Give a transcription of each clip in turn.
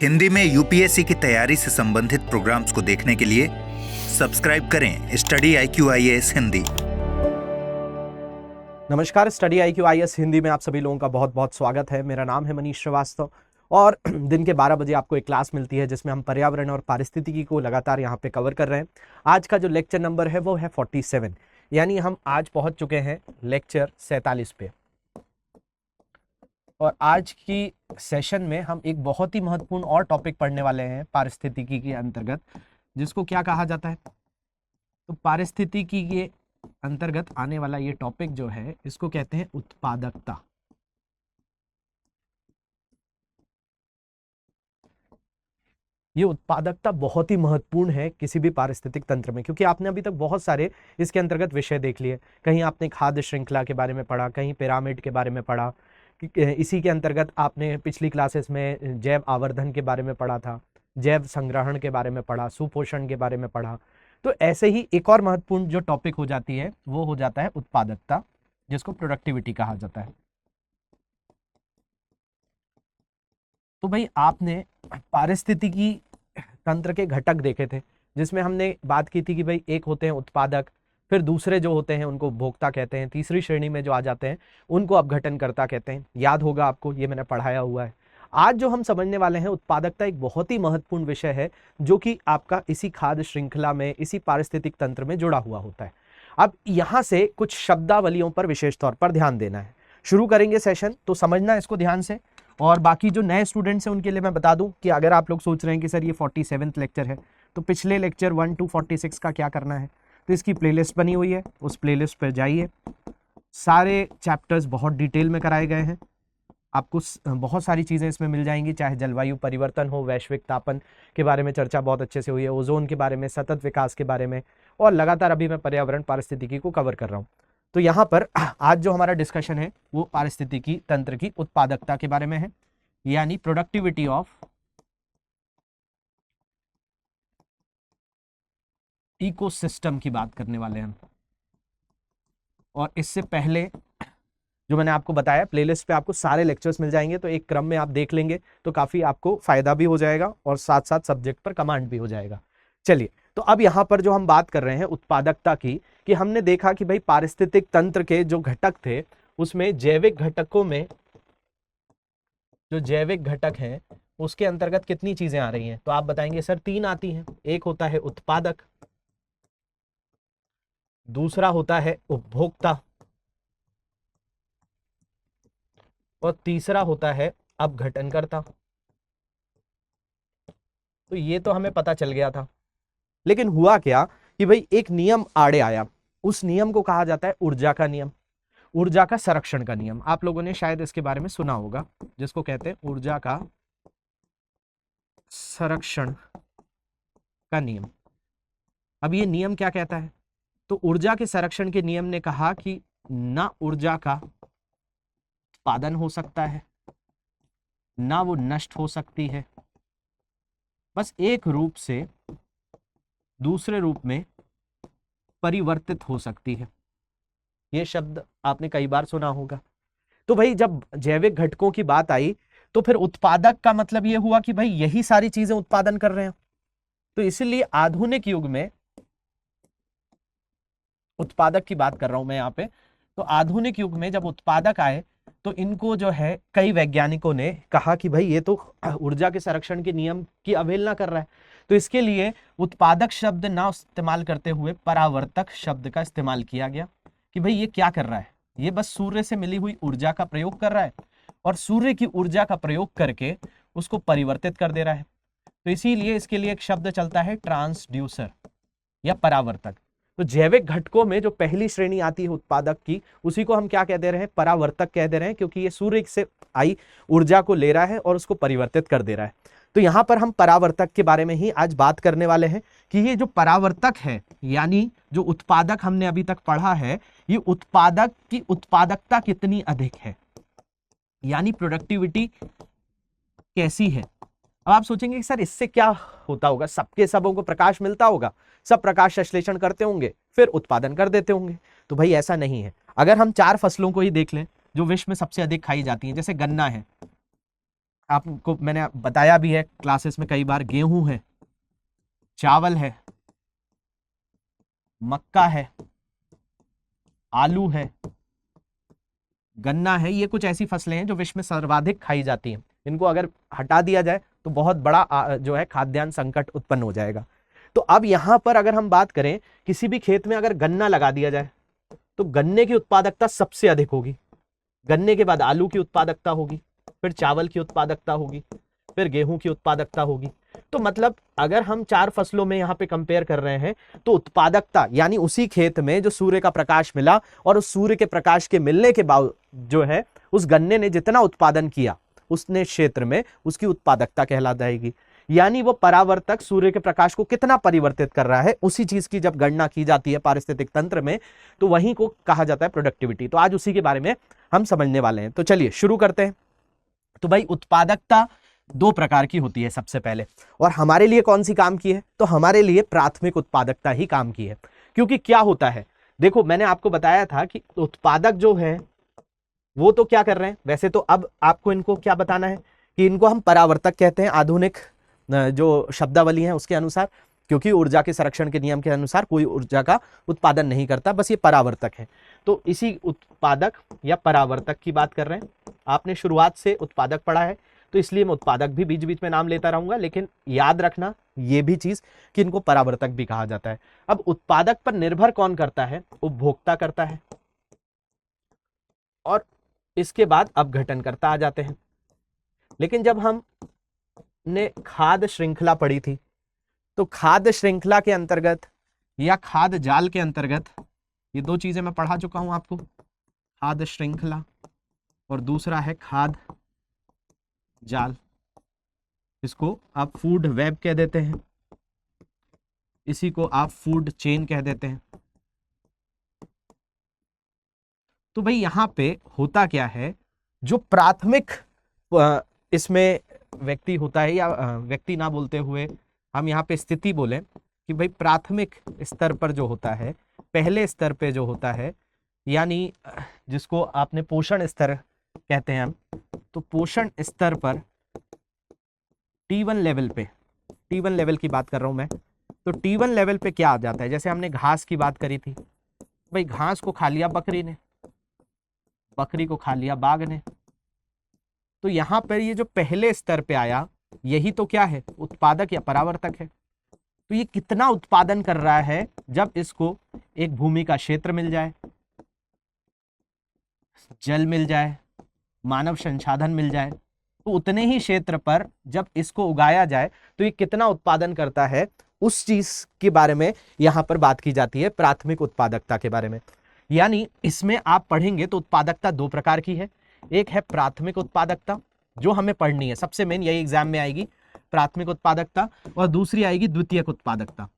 हिंदी में यूपीएससी की तैयारी से संबंधित प्रोग्राम्स को देखने के लिए सब्सक्राइब करें स्टडी IQ IAS हिंदी। नमस्कार, स्टडी IQ IAS हिंदी में आप सभी लोगों का बहुत बहुत स्वागत है। मेरा नाम है मनीष श्रीवास्तव और दिन के 12 बजे आपको एक क्लास मिलती है जिसमें हम पर्यावरण और पारिस्थितिकी को लगातार यहाँ पे कवर कर रहे हैं। आज का जो लेक्चर नंबर है वो है 47, यानी हम आज पहुँच चुके हैं लेक्चर 47 पे। और आज की सेशन में हम एक बहुत ही महत्वपूर्ण और टॉपिक पढ़ने वाले हैं पारिस्थितिकी के अंतर्गत, जिसको क्या कहा जाता है। तो पारिस्थितिकी के अंतर्गत आने वाला ये टॉपिक जो है इसको कहते हैं उत्पादकता। ये उत्पादकता बहुत ही महत्वपूर्ण है किसी भी पारिस्थितिक तंत्र में, क्योंकि आपने अभी तक बहुत सारे इसके अंतर्गत विषय देख लिए। कहीं आपने खाद्य श्रृंखला के बारे में पढ़ा, कहीं पिरामिड के बारे में पढ़ा, इसी के अंतर्गत आपने पिछली क्लासेस में जैव आवर्धन के बारे में पढ़ा था, जैव संग्रहण के बारे में पढ़ा, सुपोषण के बारे में पढ़ा। तो ऐसे ही एक और महत्वपूर्ण जो टॉपिक हो जाती है वो हो जाता है उत्पादकता, जिसको प्रोडक्टिविटी कहा जाता है। तो भाई आपने पारिस्थितिकी तंत्र के घटक देखे थे, जिसमें हमने बात की थी कि भाई एक होते हैं उत्पादक, फिर दूसरे जो होते हैं उनको उपभोक्ता कहते हैं, तीसरी श्रेणी में जो आ जाते हैं उनको अपघटनकर्ता कहते हैं। याद होगा आपको, ये मैंने पढ़ाया हुआ है। आज जो हम समझने वाले हैं उत्पादकता एक बहुत ही महत्वपूर्ण विषय है जो कि आपका इसी खाद्य श्रृंखला में, इसी पारिस्थितिक तंत्र में जुड़ा हुआ होता है। अब यहाँ से कुछ शब्दावलियों पर विशेष तौर पर ध्यान देना है। शुरू करेंगे सेशन, तो समझना इसको ध्यान से। और बाकी जो नए स्टूडेंट्स हैं उनके लिए मैं बता दूं कि अगर आप लोग सोच रहे हैं कि सर ये 47वां लेक्चर है, तो पिछले लेक्चर 1 to 46 का क्या करना है, तो इसकी प्लेलिस्ट बनी हुई है, उस प्लेलिस्ट पर जाइए। सारे चैप्टर्स बहुत डिटेल में कराए गए हैं, आपको बहुत सारी चीज़ें इसमें मिल जाएंगी, चाहे जलवायु परिवर्तन हो, वैश्विक तापन के बारे में चर्चा बहुत अच्छे से हुई है, ओजोन के बारे में, सतत विकास के बारे में, और लगातार अभी मैं पर्यावरण पारिस्थितिकी को कवर कर रहा हूँ। तो यहाँ पर आज जो हमारा डिस्कशन है वो पारिस्थितिकी तंत्र की उत्पादकता के बारे में है, यानी प्रोडक्टिविटी ऑफ इकोसिस्टम की बात करने वाले हैं। और इससे पहले जो मैंने आपको बताया, प्लेलिस्ट पे आपको सारे लेक्चर्स मिल जाएंगे, तो एक क्रम में आप देख लेंगे तो काफी आपको फायदा भी हो जाएगा और साथ साथ सब्जेक्ट पर कमांड भी हो जाएगा। चलिए, तो अब यहाँ पर जो हम बात कर रहे हैं उत्पादकता की, कि हमने देखा कि भाई पारिस्थितिक तंत्र के जो घटक थे उसमें जैविक घटकों में जो जैविक घटक हैं उसके अंतर्गत कितनी चीजें आ रही हैं, तो आप बताएंगे सर 3 आती हैं। एक होता है उत्पादक, दूसरा होता है उपभोक्ता, और तीसरा होता है अपघटनकर्ता। तो ये तो हमें पता चल गया था, लेकिन हुआ क्या कि भाई एक नियम आड़े आया। उस नियम को कहा जाता है ऊर्जा का नियम, ऊर्जा का संरक्षण का नियम। आप लोगों ने शायद इसके बारे में सुना होगा, जिसको कहते हैं ऊर्जा का संरक्षण का नियम। अब ये नियम क्या कहता है, तो ऊर्जा के संरक्षण के नियम ने कहा कि ना ऊर्जा का उत्पादन हो सकता है, ना वो नष्ट हो सकती है, बस एक रूप से दूसरे रूप में परिवर्तित हो सकती है। यह शब्द आपने कई बार सुना होगा। तो भाई जब जैविक घटकों की बात आई तो फिर उत्पादक का मतलब यह हुआ कि भाई यही सारी चीजें उत्पादन कर रहे हैं। तो इसीलिए आधुनिक युग में उत्पादक की बात कर रहा हूं मैं यहाँ पे, तो आधुनिक युग में जब उत्पादक आए तो इनको जो है कई वैज्ञानिकों ने कहा कि भाई ये तो ऊर्जा के संरक्षण के नियम की अवहेलना कर रहा है। तो इसके लिए उत्पादक शब्द ना इस्तेमाल करते हुए परावर्तक शब्द का इस्तेमाल किया गया, कि भाई ये क्या कर रहा है, ये बस सूर्य से मिली हुई ऊर्जा का प्रयोग कर रहा है और सूर्य की ऊर्जा का प्रयोग करके उसको परिवर्तित कर दे रहा है। तो इसीलिए इसके लिए एक शब्द चलता है ट्रांसड्यूसर या परावर्तक। तो जैविक घटकों में जो पहली श्रेणी आती है उत्पादक की, उसी को हम क्या कह दे रहे हैं, परावर्तक कह दे रहे हैं, क्योंकि ये सूर्य से आई ऊर्जा को ले रहा है और उसको परिवर्तित कर दे रहा है। तो यहां पर हम परावर्तक के बारे में ही आज बात करने वाले हैं कि ये जो परावर्तक है, यानी जो उत्पादक हमने अभी तक पढ़ा है, ये उत्पादक की उत्पादकता कितनी अधिक है, यानी प्रोडक्टिविटी कैसी है। अब आप सोचेंगे कि सर इससे क्या होता होगा, सबके सबों को प्रकाश मिलता होगा, सब प्रकाश संश्लेषण करते होंगे फिर उत्पादन कर देते होंगे। तो भाई ऐसा नहीं है। अगर हम 4 फसलों को ही देख लें जो विश्व में सबसे अधिक खाई जाती हैं, जैसे गन्ना है, आपको मैंने बताया भी है क्लासेस में कई बार, गेहूं है, चावल है, मक्का है, आलू है, गन्ना है, ये कुछ ऐसी फसलें हैं जो विश्व में सर्वाधिक खाई जाती हैं। इनको अगर हटा दिया जाए तो बहुत बड़ा जो है खाद्यान्न संकट उत्पन्न हो जाएगा। तो अब यहां पर अगर हम बात करें, किसी भी खेत में अगर गन्ना लगा दिया जाए तो गन्ने की उत्पादकता सबसे अधिक होगी, गन्ने के बाद आलू की उत्पादकता होगी, फिर चावल की उत्पादकता होगी, फिर गेहूं की उत्पादकता होगी। तो मतलब अगर हम 4 फसलों में यहाँ पे कंपेयर कर रहे हैं तो उत्पादकता यानी उसी खेत में जो सूर्य का प्रकाश मिला और उस सूर्य के प्रकाश के मिलने के बाद जो है उस गन्ने ने जितना उत्पादन किया उसने क्षेत्र में, उसकी उत्पादकता कहला जाएगी। यानी वो परावर्तक सूर्य के प्रकाश को कितना परिवर्तित कर रहा है, उसी चीज की जब गणना की जाती है पारिस्थितिक तंत्र में तो वहीं को कहा जाता है प्रोडक्टिविटी। तो आज उसी के बारे में हम समझने वाले हैं। तो चलिए शुरू करते हैं। तो भाई उत्पादकता 2 प्रकार की होती है सबसे पहले, और हमारे लिए कौन सी काम की है? तो हमारे लिए प्राथमिक उत्पादकता ही काम की है। क्योंकि क्या होता है, देखो मैंने आपको बताया था कि उत्पादक जो है वो तो क्या कर रहे हैं, वैसे तो अब आपको इनको क्या बताना है कि इनको हम परावर्तक कहते हैं आधुनिक जो शब्दावली है उसके अनुसार, क्योंकि ऊर्जा के संरक्षण के नियम के अनुसार कोई ऊर्जा का उत्पादन नहीं करता, बस ये परावर्तक है। तो इसी उत्पादक या परावर्तक की बात कर रहे हैं। आपने शुरुआत से उत्पादक पढ़ा है तो इसलिए मैं उत्पादक भी बीच बीच में नाम लेता रहूंगा, लेकिन याद रखना ये भी चीज कि इनको परावर्तक भी कहा जाता है। अब उत्पादक पर निर्भर कौन करता है? उपभोक्ता करता है, और इसके बाद अपघटन करता आ जाते हैं। लेकिन जब हमने खाद्य श्रृंखला पढ़ी थी तो खाद्य श्रृंखला के अंतर्गत या खाद्य जाल के अंतर्गत ये 2 चीजें मैं पढ़ा चुका हूं आपको, खाद्य श्रृंखला और दूसरा है खाद्य जाल। इसको आप फूड वेब कह देते हैं, इसी को आप फूड चेन कह देते हैं। तो भाई यहां पे होता क्या है, जो प्राथमिक इसमें व्यक्ति होता है, या व्यक्ति ना बोलते हुए हम यहाँ पे स्थिति बोलें कि भाई प्राथमिक स्तर पर जो होता है, पहले स्तर पे जो होता है, यानी जिसको आपने पोषण स्तर कहते हैं हम, तो पोषण स्तर पर T1 लेवल पे, T1 लेवल की बात कर रहा हूं मैं, तो T1 लेवल पे क्या आ जाता है? जैसे हमने घास की बात करी थी, भाई घास को खा लिया बकरी ने, बकरी को खा लिया बाघ ने, तो यहां पर ये जो पहले स्तर पे आया यही तो क्या है? उत्पादक या परावर्तक है। तो ये कितना उत्पादन कर रहा है? जब इसको एक भूमि का क्षेत्र मिल जाए, जल मिल जाए, मानव संसाधन मिल जाए, तो उतने ही क्षेत्र पर जब इसको उगाया जाए तो ये कितना उत्पादन करता है, उस चीज के बारे में यहां पर बात की जाती है, प्राथमिक उत्पादकता के बारे में। यानी इसमें आप पढ़ेंगे तो उत्पादकता 2 प्रकार की है। एक है प्राथमिक उत्पादकता जो हमें पढ़नी है, सबसे मेन यही एग्जाम में आएगी, प्राथमिक उत्पादकता, और दूसरी आएगी द्वितीयक उत्पादकता।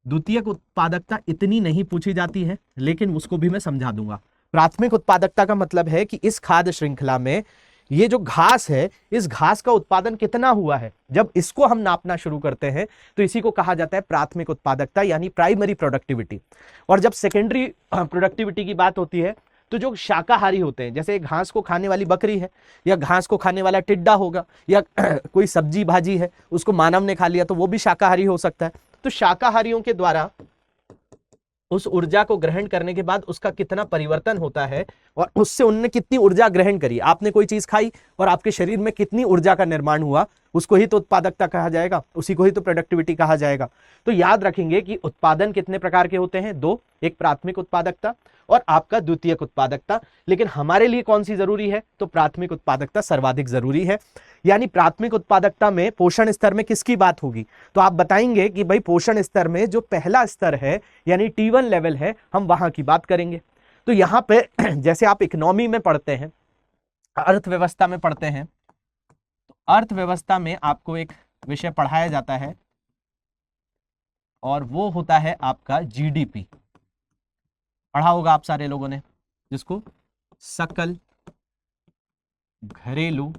द्वितीयक उत्पादकता इतनी नहीं पूछी जाती है, लेकिन उसको भी मैं समझा दूंगा। प्राथमिक उत्पादकता का मतलब है कि इस खाद्य श्रृंखला में ये जो घास है, इस घास का उत्पादन कितना हुआ है, जब इसको हम नापना शुरू करते हैं तो इसी को कहा जाता है प्राथमिक उत्पादकता यानी प्राइमरी प्रोडक्टिविटी। और जब सेकेंडरी प्रोडक्टिविटी की बात होती है तो जो शाकाहारी होते हैं, जैसे घास को खाने वाली बकरी है, या घास को खाने वाला टिड्डा होगा, या कोई सब्जी भाजी है उसको मानव ने खा लिया तो वो भी शाकाहारी हो सकता है। तो शाकाहारियों के द्वारा उस ऊर्जा को ग्रहण करने के बाद उसका कितना परिवर्तन होता है और उससे उन्होंने कितनी ऊर्जा ग्रहण करी, आपने कोई चीज खाई और आपके शरीर में कितनी ऊर्जा का निर्माण हुआ, उसको ही तो उत्पादकता कहा जाएगा, उसी को ही तो प्रोडक्टिविटी कहा जाएगा। तो याद रखेंगे कि उत्पादन कितने प्रकार के होते हैं? 2, एक प्राथमिक उत्पादकता और आपका द्वितीयक उत्पादकता। लेकिन हमारे लिए कौन सी जरूरी है? तो प्राथमिक उत्पादकता सर्वाधिक जरूरी है। यानी प्राथमिक उत्पादकता में पोषण स्तर में किसकी बात होगी? तो आप बताएंगे कि भाई पोषण स्तर में जो पहला स्तर है यानी T1 लेवल है, हम वहां की बात करेंगे। तो यहां पे जैसे आप इकोनॉमी में पढ़ते हैं, अर्थव्यवस्था में पढ़ते हैं, तो अर्थव्यवस्था में आपको एक विषय पढ़ाया जाता है और वो होता है आपका GDP। पढ़ा होगा आप सारे लोगों ने, जिसको सकल घरेलू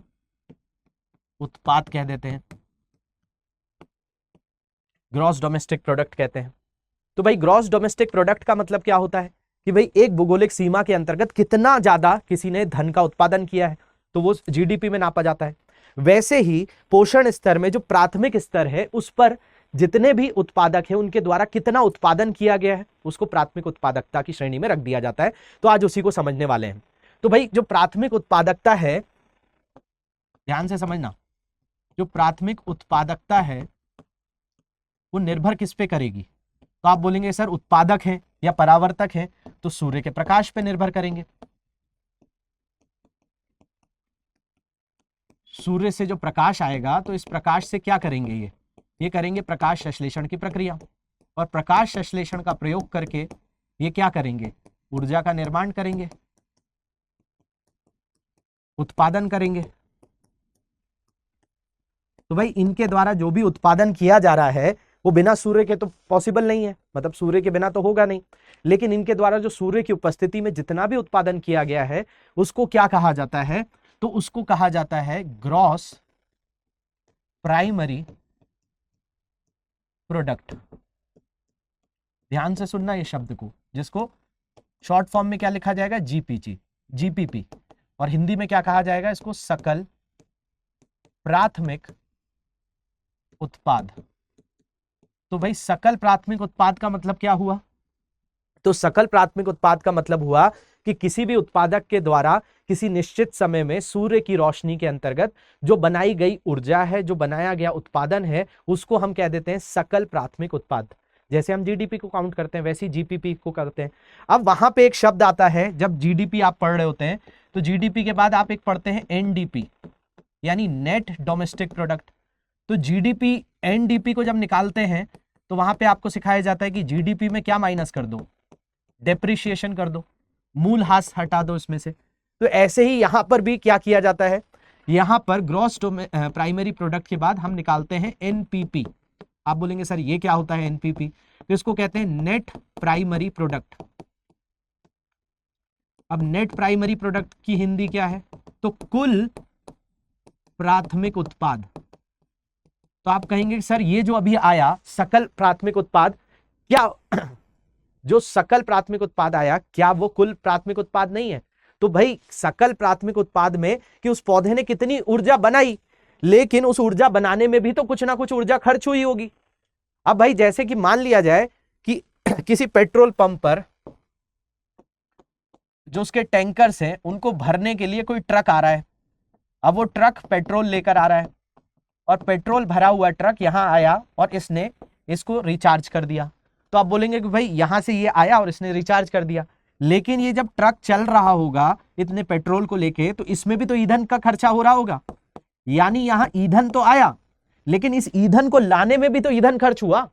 उत्पाद कह देते हैं, ग्रॉस डोमेस्टिक प्रोडक्ट कहते हैं। तो भाई ग्रॉस डोमेस्टिक प्रोडक्ट का मतलब क्या होता है कि भाई एक भौगोलिक सीमा के अंतर्गत कितना ज्यादा किसी ने धन का उत्पादन किया है, तो वो GDP में नापा जाता है। वैसे ही पोषण स्तर में जो प्राथमिक स्तर है उस पर जितने भी उत्पादक हैं उनके द्वारा कितना उत्पादन किया गया है उसको प्राथमिक उत्पादकता की श्रेणी में रख दिया जाता है। तो आज उसी को समझने वाले हैं। तो भाई जो प्राथमिक उत्पादकता है, ध्यान से समझना, जो प्राथमिक उत्पादकता है वो निर्भर किस पे करेगी? तो आप बोलेंगे सर उत्पादक हैं या परावर्तक हैं, तो सूर्य के प्रकाश पे निर्भर करेंगे। सूर्य से जो प्रकाश आएगा तो इस प्रकाश से क्या करेंगे, ये करेंगे प्रकाश संश्लेषण की प्रक्रिया, और प्रकाश संश्लेषण का प्रयोग करके ये क्या करेंगे, ऊर्जा का निर्माण करेंगे, उत्पादन करेंगे। तो भाई इनके द्वारा जो भी उत्पादन किया जा रहा है वो बिना सूर्य के तो पॉसिबल नहीं है, मतलब सूर्य के बिना तो होगा नहीं, लेकिन इनके द्वारा जो सूर्य की उपस्थिति में जितना भी उत्पादन किया गया है उसको क्या कहा जाता है, तो उसको कहा जाता है ग्रॉस प्राइमरी प्रोडक्ट। ध्यान से सुनना ये शब्द को, जिसको शॉर्ट फॉर्म में क्या लिखा जाएगा, जीपीपी, और हिंदी में क्या कहा जाएगा इसको, सकल प्राथमिक उत्पाद। तो भाई सकल प्राथमिक उत्पाद का मतलब क्या हुआ, तो सकल प्राथमिक उत्पाद का मतलब हुआ कि किसी भी उत्पादक के द्वारा किसी निश्चित समय में सूर्य की रोशनी के अंतर्गत जो बनाई गई ऊर्जा है, जो बनाया गया उत्पादन है, उसको हम कह देते हैं सकल प्राथमिक उत्पाद। जैसे हम जीडीपी को काउंट करते हैं वैसे ही जीपीपी को करते हैं। अब वहां पे एक शब्द आता है, जब जीडीपी आप पढ़ रहे होते हैं तो जीडीपी के बाद आप एक पढ़ते हैं एनडीपी, यानी नेट डोमेस्टिक प्रोडक्ट। तो जीडीपी एनडीपी को जब निकालते हैं तो वहां पे आपको सिखाया जाता है कि जीडीपी में क्या माइनस कर दो, डेप्रिसिएशन कर दो, मूल हास हटा दो इसमें से। तो ऐसे ही यहां पर भी क्या किया जाता है, यहां पर ग्रॉस प्राइमरी प्रोडक्ट के बाद हम निकालते हैं एनपीपी। आप बोलेंगे सर ये क्या होता है एनपीपी, तो इसको कहते हैं नेट प्राइमरी प्रोडक्ट। अब नेट प्राइमरी प्रोडक्ट की हिंदी क्या है, तो कुल प्राथमिक उत्पाद। तो आप कहेंगे सर ये जो अभी आया सकल प्राथमिक उत्पाद, क्या जो सकल प्राथमिक उत्पाद आया क्या वो कुल प्राथमिक उत्पाद नहीं है? तो भाई सकल प्राथमिक उत्पाद में कि उस पौधे ने कितनी ऊर्जा बनाई, लेकिन उस ऊर्जा बनाने में भी तो कुछ ना कुछ ऊर्जा खर्च हुई होगी। अब भाई जैसे कि मान लिया जाए कि किसी पेट्रोल पंप पर जो उसके टैंकर्स हैं उनको भरने के लिए कोई ट्रक आ रहा है। अब वो ट्रक पेट्रोल लेकर आ रहा है और पेट्रोल भरा हुआ ट्रक यहां आया और इसने इसको रिचार्ज कर दिया। तो आप बोलेंगे कि भाई यहां से ये आया और इसने रिचार्ज कर दिया, लेकिन ये जब ट्रक चल रहा होगा इतने पेट्रोल को लेके तो इसमें भी तो ईंधन का खर्चा हो रहा होगा। यानी यहां ईंधन तो आया, लेकिन इस ईंधन को लाने में भी तो ईंधन खर्च हुआ।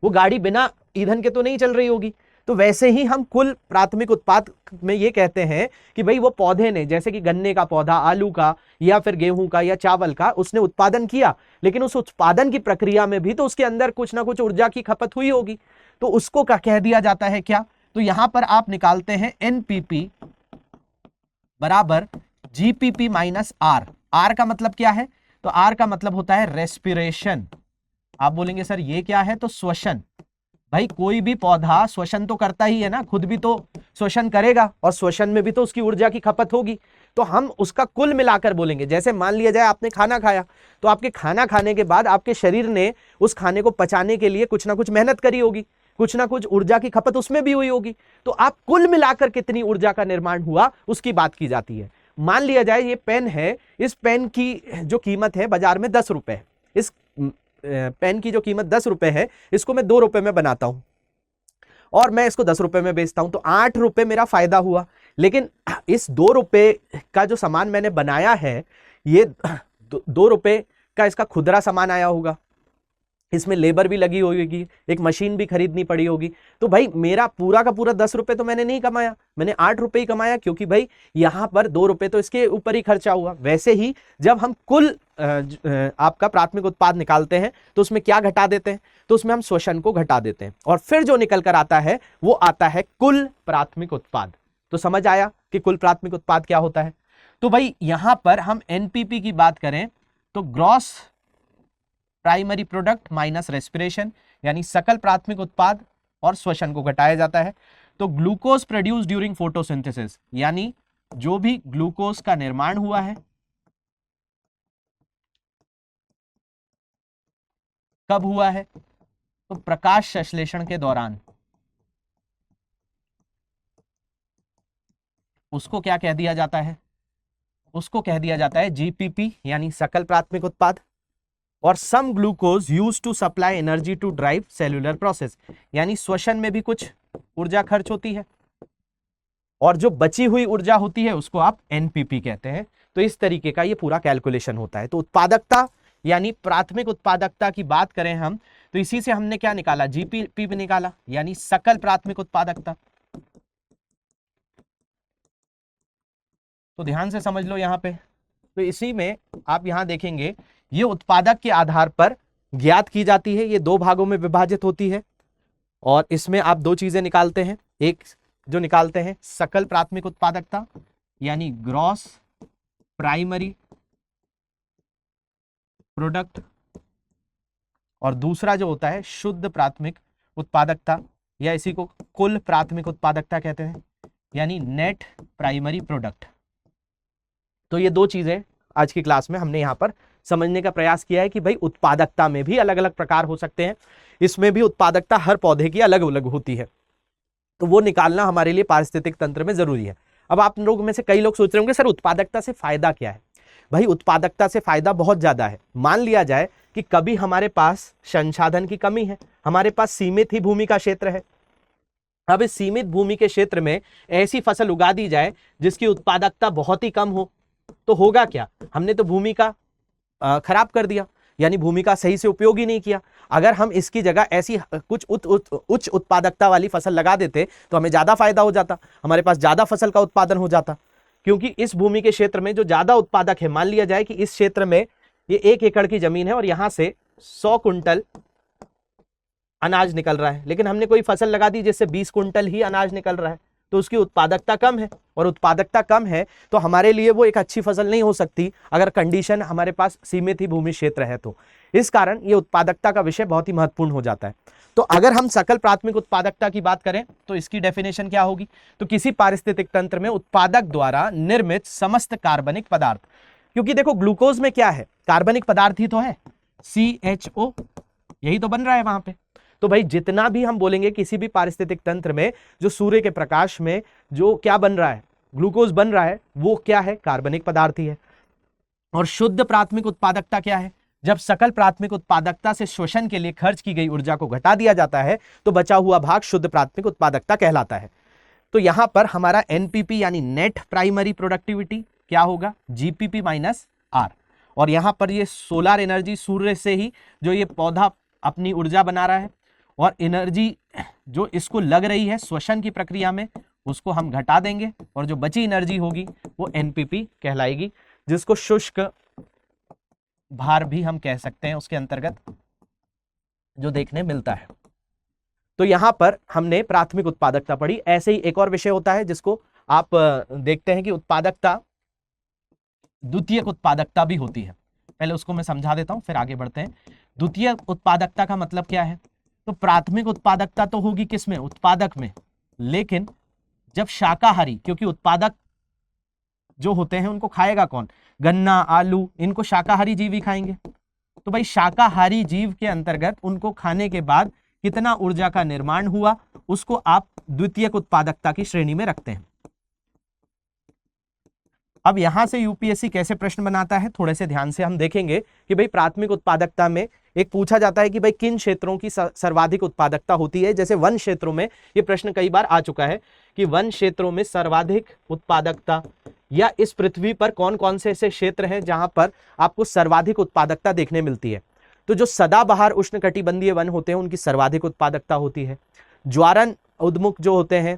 वो गाड़ी बिना ईंधन के तो नहीं चल रही होगी। तो वैसे ही हम कुल प्राथमिक उत्पाद में ये कहते हैं कि भाई वो पौधे ने, जैसे कि गन्ने का पौधा, आलू का या फिर गेहूं का या चावल का, उसने उत्पादन किया, लेकिन उस उत्पादन की प्रक्रिया में भी तो उसके अंदर कुछ ना कुछ ऊर्जा की खपत हुई होगी। तो उसको क्या कह दिया जाता है क्या, तो यहां पर आप निकालते हैं एनपीपी बराबर जीपीपी माइनस आर। आर का मतलब क्या है, तो आर का मतलब होता है रेस्पिरेशन। आप बोलेंगे सर ये क्या है, तो श्वसन। भाई कोई भी पौधा श्वसन तो करता ही है ना, खुद भी तो श्वसन करेगा और श्वसन में भी तो उसकी ऊर्जा की खपत होगी। तो हम उसका कुल मिलाकर बोलेंगे। जैसे मान लिया जाए आपने खाना खाया, तो आपके खाना खाने के बाद आपके शरीर ने उस खाने को पचाने के लिए कुछ ना कुछ मेहनत करी होगी, कुछ ना कुछ ऊर्जा की खपत उसमें भी हुई होगी। तो आप कुल मिलाकर कितनी ऊर्जा का निर्माण हुआ उसकी बात की जाती है। मान लिया जाए ये पेन है, इस पेन की जो कीमत है बाजार में 10 रुपए है, इस पेन की जो कीमत 10 रुपए है इसको मैं 2 रुपए में बनाता हूं और मैं इसको 10 रुपए में बेचता हूं, तो 8 रुपए मेरा फायदा हुआ। लेकिन इस 2 रुपए का जो सामान मैंने बनाया है, ये 2 रुपए का इसका खुदरा सामान आया होगा, इसमें लेबर भी लगी होगी, एक मशीन भी खरीदनी पड़ी होगी। तो भाई मेरा पूरा का पूरा 10 रुपए तो मैंने नहीं कमाया, मैंने 8 रुपए ही कमाया, क्योंकि भाई यहां पर 2 रुपए तो इसके ऊपर ही खर्चा हुआ। वैसे ही जब हम कुल आपका प्राथमिक उत्पाद निकालते हैं तो उसमें क्या घटा देते हैं, तो उसमें हम श्वसन को घटा देते हैं और फिर जो निकल कर आता है वो आता है कुल प्राथमिक उत्पाद। तो समझ आया कि कुल प्राथमिक उत्पाद क्या होता है। तो भाई यहां पर हम एनपीपी की बात करें तो gross primary product minus respiration, यानी सकल प्राथमिक उत्पाद और श्वसन को घटाया जाता है। तो ग्लूकोज प्रोड्यूस ड्यूरिंग फोटोसिंथेसिस, यानी जो भी ग्लूकोज का निर्माण हुआ है कब हुआ है? तो प्रकाश संश्लेषण के दौरान। उसको क्या कह दिया जाता है? उसको कह दिया जाता है जीपीपी, यानी सकल प्राथमिक उत्पाद। और some glucose use to supply energy to drive cellular process, यानी श्वसन में भी कुछ ऊर्जा खर्च होती है और जो बची हुई ऊर्जा होती है उसको आप एनपीपी कहते हैं। तो इस तरीके का ये पूरा कैलकुलेशन होता है। तो उत्पादकता यानी प्राथमिक उत्पादकता की बात करें हम, तो इसी से हमने क्या निकाला? जीपीपी निकाला, यानी सकल प्राथमिक उत्पादकता। तो ध्यान से समझ लो यहां पे। तो इसी में आप यहां देखेंगे ये उत्पादक के आधार पर ज्ञात की जाती है, ये दो भागों में विभाजित होती है और इसमें आप दो चीजें निकालते हैं। एक जो निकालते हैं सकल प्राथमिक उत्पादकता यानी ग्रॉस प्राइमरी प्रोडक्ट, और दूसरा जो होता है शुद्ध प्राथमिक उत्पादकता, या इसी को कुल प्राथमिक उत्पादकता कहते हैं, यानी नेट प्राइमरी प्रोडक्ट। तो ये दो चीजें आज की क्लास में हमने यहां पर समझने का प्रयास किया है कि भाई उत्पादकता में भी अलग अलग प्रकार हो सकते हैं, इसमें भी उत्पादकता हर पौधे की अलग अलग होती है, तो वो निकालना हमारे लिए पारिस्थितिक तंत्र में जरूरी है। अब आप लोग में से कई लोग सोच रहे होंगे सर उत्पादकता से फायदा क्या है? भाई उत्पादकता से फायदा बहुत ज्यादा है। मान लिया जाए कि कभी हमारे पास संसाधन की कमी है, हमारे पास सीमित ही भूमि का क्षेत्र है। अब इस सीमित भूमि के क्षेत्र में ऐसी फसल उगा दी जाए जिसकी उत्पादकता बहुत ही कम हो, तो होगा क्या? हमने तो भूमि का खराब कर दिया, यानी भूमि का सही से उपयोग ही नहीं किया। अगर हम इसकी जगह ऐसी कुछ उच्च उत्पादकता वाली फसल लगा देते तो हमें ज्यादा फायदा हो जाता, हमारे पास ज्यादा फसल का उत्पादन हो जाता। क्योंकि इस भूमि के क्षेत्र में जो ज्यादा उत्पादक है, मान लिया जाए कि इस क्षेत्र में ये 1 एकड़ की जमीन है और यहां से 100 कुंटल अनाज निकल रहा है, लेकिन हमने कोई फसल लगा दी जिससे 20 कुंटल ही अनाज निकल रहा है, तो उसकी उत्पादकता कम है। और उत्पादकता कम है तो हमारे लिए वो एक अच्छी फसल नहीं हो सकती अगर कंडीशन हमारे पास सीमित ही भूमि क्षेत्र है। तो इस कारण ये उत्पादकता का विषय बहुत ही महत्वपूर्ण हो जाता है। तो अगर हम सकल प्राथमिक उत्पादकता की बात करें तो इसकी डेफिनेशन क्या होगी? तो किसी पारिस्थितिक तंत्र में उत्पादक द्वारा निर्मित समस्त कार्बनिक पदार्थ, क्योंकि देखो ग्लूकोज में क्या है? कार्बनिक पदार्थ ही तो है, CHO, यही तो बन रहा है वहां पे। तो भाई जितना भी हम बोलेंगे किसी भी पारिस्थितिक तंत्र में जो सूर्य के प्रकाश में जो क्या बन रहा है, ग्लूकोज बन रहा है, वो क्या है? कार्बनिक पदार्थ ही है। और शुद्ध प्राथमिक उत्पादकता क्या है? जब सकल प्राथमिक उत्पादकता से शोषण के लिए खर्च की गई ऊर्जा को घटा दिया जाता है तो बचा हुआ भाग शुद्ध प्राथमिक उत्पादकता कहलाता है। तो यहां पर हमारा एनपीपी यानी नेट प्राइमरी प्रोडक्टिविटी क्या होगा? GPP minus R. और यहां पर ये सोलर एनर्जी, सूर्य से ही जो ये पौधा अपनी ऊर्जा बना रहा है, और एनर्जी जो इसको लग रही है श्वसन की प्रक्रिया में उसको हम घटा देंगे और जो बची एनर्जी होगी वो एनपीपी कहलाएगी, जिसको शुष्क भार भी हम कह सकते हैं उसके अंतर्गत जो देखने मिलता है। तो यहां पर हमने प्राथमिक उत्पादकता पढ़ी। ऐसे ही एक और विषय होता है जिसको आप देखते हैं कि उत्पादकता द्वितीयक उत्पादकता भी होती है। पहले उसको मैं समझा देता हूं फिर आगे बढ़ते हैं। द्वितीयक उत्पादकता का मतलब क्या है? तो प्राथमिक उत्पादकता तो होगी किसमें? उत्पादक में, लेकिन जब शाकाहारी, क्योंकि उत्पादक जो होते हैं उनको खाएगा कौन? गन्ना, आलू, इनको शाकाहारी जीव ही खाएंगे। तो भाई शाकाहारी जीव के अंतर्गत उनको खाने के बाद कितना ऊर्जा का निर्माण हुआ उसको आप द्वितीयक उत्पादकता की श्रेणी में रखते हैं। अब यहां से यूपीएससी कैसे प्रश्न बनाता है थोड़े से ध्यान से हम देखेंगे कि भाई प्राथमिक उत्पादकता में एक पूछा जाता है कि भाई किन क्षेत्रों की सर्वाधिक उत्पादकता होती है। जैसे वन क्षेत्रों में ये प्रश्न कई बार आ चुका है कि वन क्षेत्रों में सर्वाधिक उत्पादकता, या इस पृथ्वी पर कौन कौन से ऐसे क्षेत्र हैं जहां पर आपको सर्वाधिक उत्पादकता देखने मिलती है। तो जो सदाबहार उष्णकटिबंधीय वन होते हैं उनकी सर्वाधिक उत्पादकता होती है। ज्वारन उद्मुख जो होते हैं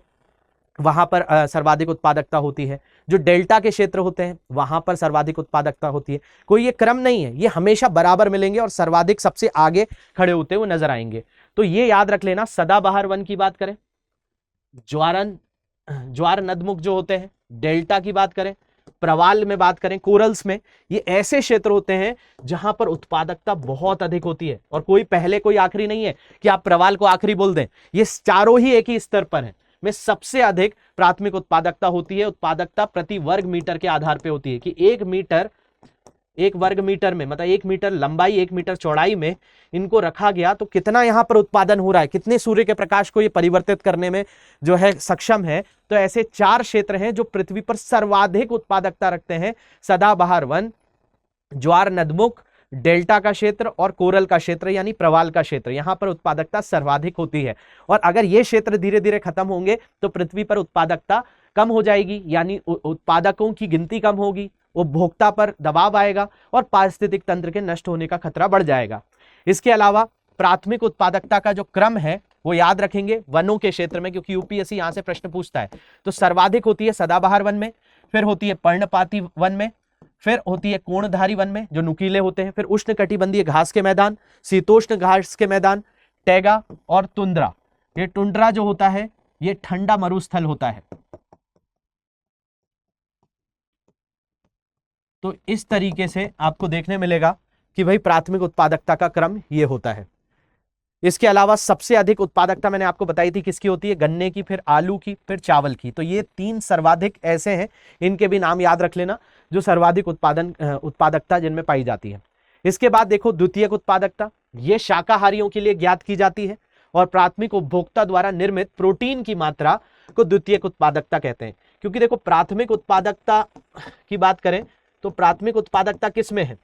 वहां पर सर्वाधिक उत्पादकता होती है। जो डेल्टा के क्षेत्र होते हैं वहां पर सर्वाधिक उत्पादकता होती है। कोई ये क्रम नहीं है, ये हमेशा बराबर मिलेंगे और सर्वाधिक सबसे आगे खड़े होते हुए नजर आएंगे। तो ये याद रख लेना। सदाबहार वन की बात करें, ज्वार नदमुख जो होते हैं, डेल्टा की बात करें, प्रवाल में बात करें, कोरल्स में, ये ऐसे क्षेत्र होते हैं जहां पर उत्पादकता बहुत अधिक होती है। और कोई पहले कोई आखिरी नहीं है कि आप प्रवाल को आखिरी बोल दें, ये चारों ही एक ही स्तर पर है में सबसे अधिक प्राथमिक उत्पादकता होती है। उत्पादकता प्रति वर्ग मीटर के आधार पे होती है कि 1 वर्ग मीटर में, मतलब 1 मीटर लंबाई 1 मीटर चौड़ाई में इनको रखा गया, तो कितना यहाँ पर उत्पादन हो रहा है, कितने सूर्य के प्रकाश को ये परिवर्तित करने में जो है सक्षम है। तो ऐसे 4 क्षेत्र हैं जो पृथ्वी पर सर्वाधिक उत्पादकता रखते हैं, सदाबहार वन, ज्वार नदमुख, डेल्टा का क्षेत्र और कोरल का क्षेत्र यानी प्रवाल का क्षेत्र, यहां पर उत्पादकता सर्वाधिक होती है। और अगर ये क्षेत्र धीरे धीरे खत्म होंगे तो पृथ्वी पर उत्पादकता कम हो जाएगी, यानी उत्पादकों की गिनती कम होगी, उपभोक्ता पर दबाव आएगा और पारिस्थितिक तंत्र के नष्ट होने का खतरा बढ़ जाएगा। इसके अलावा प्राथमिक उत्पादकता का जो क्रम है वो याद रखेंगे वनों के क्षेत्र में, क्योंकि यूपीएससी यहां से प्रश्न पूछता है। तो सर्वाधिक होती है सदाबहार वन में, फिर होती है पर्णपाती वन में, फिर होती है कोणधारी वन में जो नुकीले होते हैं, फिर उष्णकटिबंधीय घास के मैदान, शीतोष्ण घास के मैदान, टैगा और टुंड्रा। ये टुंड्रा जो होता है ये ठंडा मरुस्थल होता है। तो इस तरीके से आपको देखने मिलेगा कि भाई प्राथमिक उत्पादकता का क्रम ये होता है। इसके अलावा सबसे अधिक उत्पादकता मैंने आपको बताई थी किसकी होती है, गन्ने की, फिर आलू की, फिर चावल की। तो ये 3 सर्वाधिक ऐसे हैं, इनके भी नाम याद रख लेना, जो सर्वाधिक उत्पादकता जिनमें पाई जाती है। इसके बाद देखो द्वितीयक उत्पादकता, ये शाकाहारियों के लिए ज्ञात की जाती है और प्राथमिक उपभोक्ता द्वारा निर्मित प्रोटीन की मात्रा को द्वितीयक उत्पादकता कहते हैं। क्योंकि देखो प्राथमिक उत्पादकता की बात करें तो प्राथमिक उत्पादकता किस में है,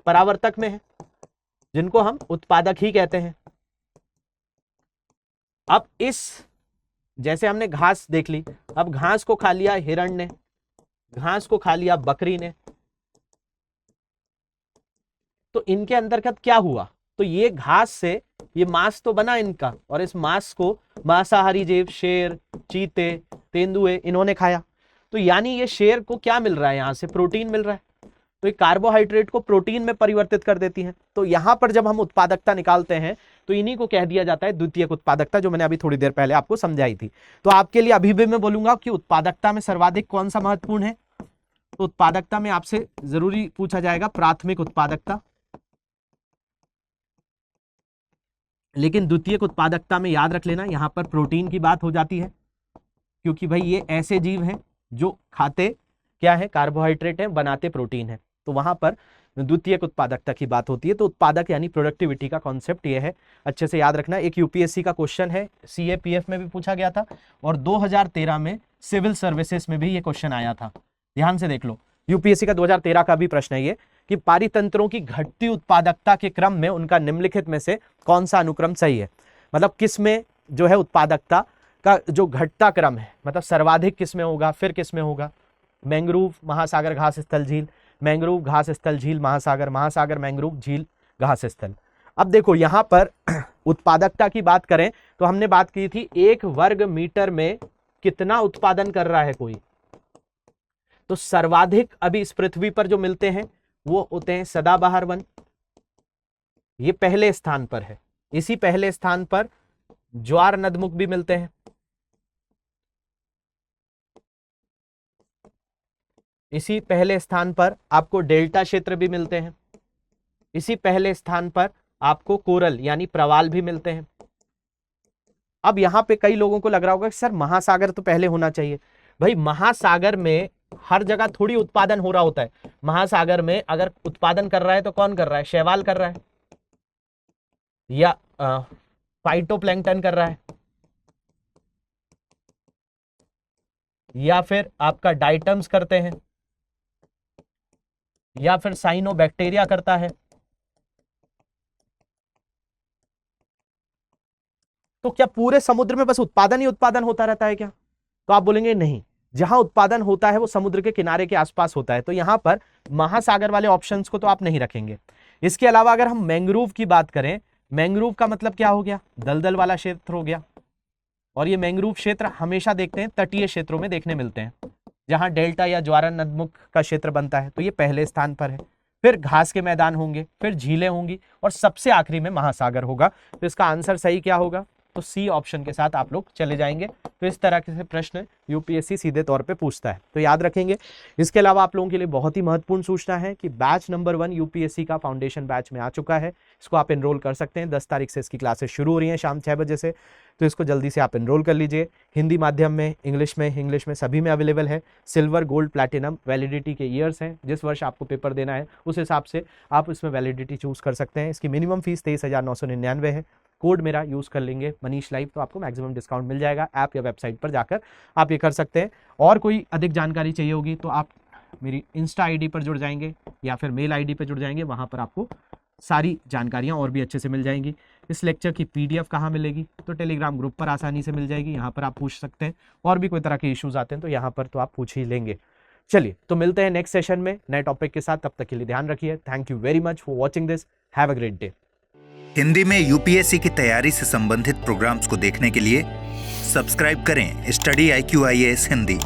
परावर्तक में है, जिनको हम उत्पादक ही कहते हैं। अब इस जैसे हमने घास देख ली, अब घास को खा लिया हिरण ने, घास को खा लिया बकरी ने, तो इनके अंतर्गत क्या हुआ, तो ये घास से ये मांस तो बना इनका, और इस मांस को मांसाहारी जीव शेर, चीते, तेंदुए इन्होंने खाया। तो यानी ये शेर को क्या मिल रहा है, यहां से प्रोटीन मिल रहा है, तो ये कार्बोहाइड्रेट को प्रोटीन में परिवर्तित कर देती है। तो यहां पर जब हम उत्पादकता निकालते हैं तो इन्हीं को कह दिया जाता है द्वितीयक उत्पादकता, जो मैंने अभी थोड़ी देर पहले आपको समझाई थी। तो आपके लिए अभी भी मैं बोलूंगा कि उत्पादकता में सर्वाधिक कौन सा महत्वपूर्ण है, तो उत्पादकता में आपसे जरूरी पूछा जाएगा प्राथमिक उत्पादकता, लेकिन द्वितीयक उत्पादकता में याद रख लेना यहां पर प्रोटीन की बात हो जाती है, क्योंकि भाई ये ऐसे जीव हैं जो खाते क्या है, कार्बोहाइड्रेट है, बनाते प्रोटीन है। तो वहां पर द्वितीयक उत्पादकता की बात होती है। तो उत्पादक यानी प्रोडक्टिविटी का कॉन्सेप्ट ये है, अच्छे से याद रखना। एक यूपीएससी का क्वेश्चन है, सीएपीएफ में भी पूछा गया था और 2013 में सिविल सर्विसेज में भी ये क्वेश्चन आया था। ध्यान से देख लो, यूपीएससी का 2013 का भी प्रश्न है ये कि पारितंत्रों की घटती उत्पादकता के क्रम में उनका निम्नलिखित में से कौन सा अनुक्रम सही है, मतलब किस में जो है उत्पादकता का जो घटता क्रम है, मतलब सर्वाधिक किस में होगा, फिर किस में होगा, मैंग्रोव, महासागर, घास स्थल, झील, मैंग्रोव, घास स्थल, झील, महासागर, महासागर, मैंग्रोव, झील, घास स्थल। अब देखो यहां पर उत्पादकता की बात करें तो हमने बात की थी 1 वर्ग मीटर में कितना उत्पादन कर रहा है कोई, तो सर्वाधिक अभी इस पृथ्वी पर जो मिलते हैं वो होते हैं सदाबहार वन, ये पहले स्थान पर है। इसी पहले स्थान पर ज्वार नदमुख भी मिलते हैं, इसी पहले स्थान पर आपको डेल्टा क्षेत्र भी मिलते हैं, इसी पहले स्थान पर आपको कोरल यानी प्रवाल भी मिलते हैं। अब यहां पे कई लोगों को लग रहा होगा कि सर महासागर तो पहले होना चाहिए। भाई महासागर में हर जगह थोड़ी उत्पादन हो रहा होता है। महासागर में अगर उत्पादन कर रहा है तो कौन कर रहा है, शैवाल कर रहा है या फाइटोप्लैंक्टन कर रहा है या फिर आपका डाइटम्स करते हैं या फिर साइनोबैक्टीरिया करता है। तो क्या पूरे समुद्र में बस उत्पादन ही उत्पादन होता रहता है क्या, तो आप बोलेंगे नहीं, जहां उत्पादन होता है वो समुद्र के किनारे के आसपास होता है। तो यहां पर महासागर वाले ऑप्शंस को तो आप नहीं रखेंगे। इसके अलावा अगर हम मैंग्रोव की बात करें, मैंग्रोव का मतलब क्या हो गया, दलदल वाला क्षेत्र हो गया, और ये मैंग्रोव क्षेत्र हमेशा देखते हैं तटीय क्षेत्रों में देखने मिलते हैं जहां डेल्टा या ज्वार नदमुख का क्षेत्र बनता है, तो ये पहले स्थान पर है। फिर घास के मैदान होंगे, फिर झीलें होंगी और सबसे आखिरी में महासागर होगा। तो इसका आंसर सही क्या होगा, तो सी ऑप्शन के साथ आप लोग चले जाएंगे। तो इस तरह के प्रश्न यूपीएससी सीधे तौर पे पूछता है, तो याद रखेंगे। इसके अलावा आप लोगों के लिए बहुत ही महत्वपूर्ण सूचना है कि बैच नंबर 1 यूपीएससी का फाउंडेशन बैच में आ चुका है। इसको आप एनरोल कर सकते हैं। 10 तारीख से इसकी क्लासेस शुरू हो रही हैं शाम 6 बजे से, तो इसको जल्दी से आप एनरोल कर लीजिए। हिंदी माध्यम में, इंग्लिश में सभी में अवेलेबल है। सिल्वर, गोल्ड, प्लैटिनम वैलिडिटी के ईयर्स हैं। जिस वर्ष आपको पेपर देना है उस हिसाब से आप इसमें वैलिडिटी चूज कर सकते हैं। इसकी मिनिमम फीस 23,999 है। कोड मेरा यूज कर लेंगे मनीष लाइव, तो आपको मैक्सिमम डिस्काउंट मिल जाएगा। ऐप या वेबसाइट पर जाकर आप ये कर सकते हैं। और कोई अधिक जानकारी चाहिए होगी तो आप मेरी इंस्टा आईडी पर जुड़ जाएंगे या फिर मेल आईडी पर जुड़ जाएंगे, वहां पर आपको सारी जानकारियां और भी अच्छे से मिल जाएंगी। इस लेक्चर की पीडीएफ कहाँ मिलेगी? तो टेलीग्राम ग्रुप पर आसानी से मिल जाएगी, यहाँ पर आप पूछ सकते हैं। और भी कोई तरह के इश्यूज आते हैं तो यहाँ पर तो आप पूछ ही लेंगे। चलिए, तो मिलते हैं नेक्स्ट सेशन में नए टॉपिक के साथ। तब तक के लिए ध्यान रखिए। Thank you very much for watching this. Have a great day. Hindi में यूपीएससी की तैयारी से संबंधित प्रोग्राम्स को देखने के लिए सब्सक्राइब करें स्टडी IQ IAS हिंदी।